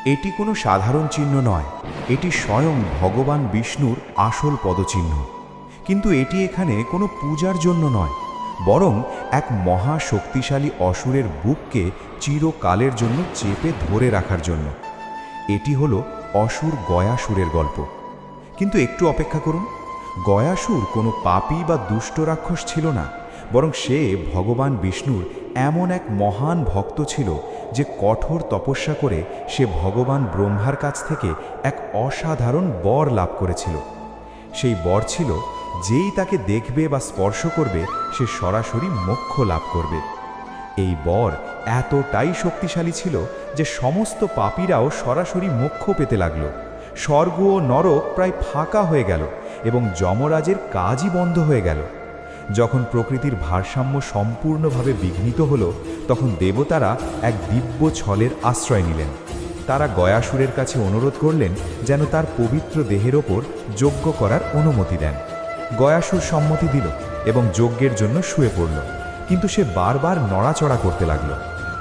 এটি কোনো সাধারণ চিহ্ন নয়, এটি স্বয়ং ভগবান বিষ্ণুর আসল পদচিহ্ন। কিন্তু এটি এখানে কোনো পূজার জন্য নয়, বরং এক মহা শক্তিশালী অসুরের বুককে চিরকালের জন্য চেপে ধরে রাখার জন্য। এটি হলো অসুর গয়াসুরের গল্প। কিন্তু একটু অপেক্ষা করুন, গয়াসুর কোনো পাপী বা দুষ্ট রাক্ষস ছিল না, বরং সে ভগবান বিষ্ণুর এমন এক মহান ভক্ত ছিল যে কঠোর তপস্যা করে সে ভগবান ব্রহ্মার কাছ থেকে এক অসাধারণ বর লাভ করেছিল। সেই বর ছিল, যেই তাকে দেখবে বা স্পর্শ করবে সে সরাসরি মোক্ষ লাভ করবে। এই বর এতটাই শক্তিশালী ছিল যে সমস্ত পাপীরাও সরাসরি মোক্ষ পেতে লাগল। স্বর্গ ও নরক প্রায় ফাঁকা হয়ে গেল এবং যমরাজের কাজই বন্ধ হয়ে গেল। যখন প্রকৃতির ভারসাম্য সম্পূর্ণভাবে বিঘ্নিত হল, তখন দেবতারা এক দিব্য ছলের আশ্রয় নিলেন। তারা গয়াসুরের কাছে অনুরোধ করলেন যেন তার পবিত্র দেহের ওপর যজ্ঞ করার অনুমতি দেন। গয়াসুর সম্মতি দিল এবং যজ্ঞের জন্য শুয়ে পড়ল, কিন্তু সে বারবার নড়াচড়া করতে লাগল।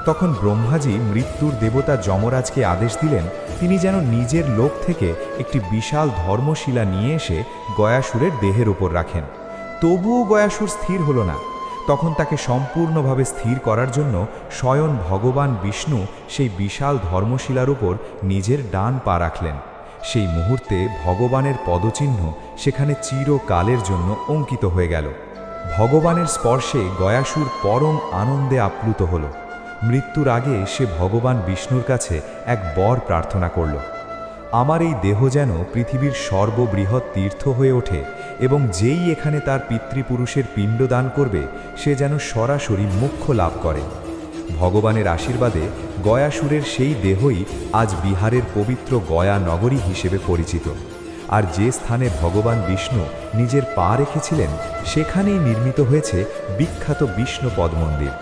তখন ব্রহ্মাজি মৃত্যুর দেবতা যমরাজকে আদেশ দিলেন তিনি যেন নিজের লোক থেকে একটি বিশাল ধর্মশিলা নিয়ে এসে গয়াসুরের দেহের ওপর রাখেন। তবুও গয়াসুর স্থির হল না। তখন তাকে সম্পূর্ণভাবে স্থির করার জন্য স্বয়ং ভগবান বিষ্ণু সেই বিশাল ধর্মশিলার উপর নিজের ডান পা রাখলেন। সেই মুহূর্তে ভগবানের পদচিহ্ন সেখানে চিরকালের জন্য অঙ্কিত হয়ে গেল। ভগবানের স্পর্শে গয়াসুর পরম আনন্দে আপ্লুত হল। মৃত্যুর আগে সে ভগবান বিষ্ণুর কাছে এক বর প্রার্থনা করল, আমার এই দেহ যেন পৃথিবীর সর্ববৃহৎ তীর্থ হয়ে ওঠে এবং যেই এখানে তার পিতৃপুরুষের পিণ্ড দান করবে সে যেন সরাসরি মোক্ষ লাভ করে। ভগবানের আশীর্বাদে গয়াসুরের সেই দেহই আজ বিহারের পবিত্র গয়া নগরী হিসেবে পরিচিত। আর যে স্থানে ভগবান বিষ্ণু নিজের পা রেখেছিলেন সেখানেই নির্মিত হয়েছে বিখ্যাত বিষ্ণুপদ মন্দির।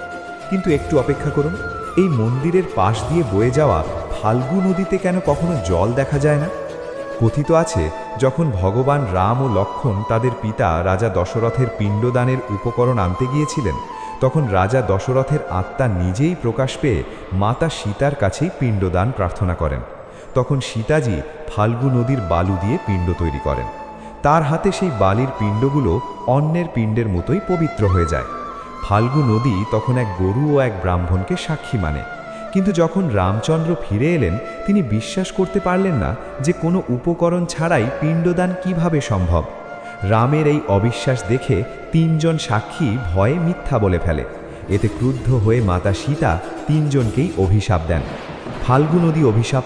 কিন্তু একটু অপেক্ষা করুন, এই মন্দিরের পাশ দিয়ে বয়ে যাওয়া ফাল্গু নদীতে কেন কখনো জল দেখা যায় না? কথিত আছে, যখন ভগবান রাম ও লক্ষ্মণ তাদের পিতা রাজা দশরথের পিণ্ডদানের উপকরণ আনতে গিয়েছিলেন, তখন রাজা দশরথের আত্মা নিজেই প্রকাশ পেয়ে মাতা সীতার কাছেই পিণ্ডদান প্রার্থনা করেন। তখন সীতাজি ফাল্গু নদীর বালু দিয়ে পিণ্ড তৈরি করেন। তার হাতে সেই বালির পিণ্ডগুলো অন্যের পিণ্ডের মতোই পবিত্র হয়ে যায়। ফাল্গু নদী তখন এক গরু ও এক ব্রাহ্মণকে সাক্ষী মানে। কিন্তু যখন রামচন্দ্র ফিরে এলেন তিনি বিশ্বাস করতে পারলেন না যে কোনো উপকরণ ছাড়াই পিণ্ডদান কিভাবে সম্ভব। রামের এই অবিশ্বাস দেখে তিনজন সাক্ষী ভয়ে মিথ্যা বলে ফেলে। এতে ক্রুদ্ধ হয়ে মাতা সীতা তিনজনকেই অভিশাপ দেন। ফাল্গু নদী অভিশাপ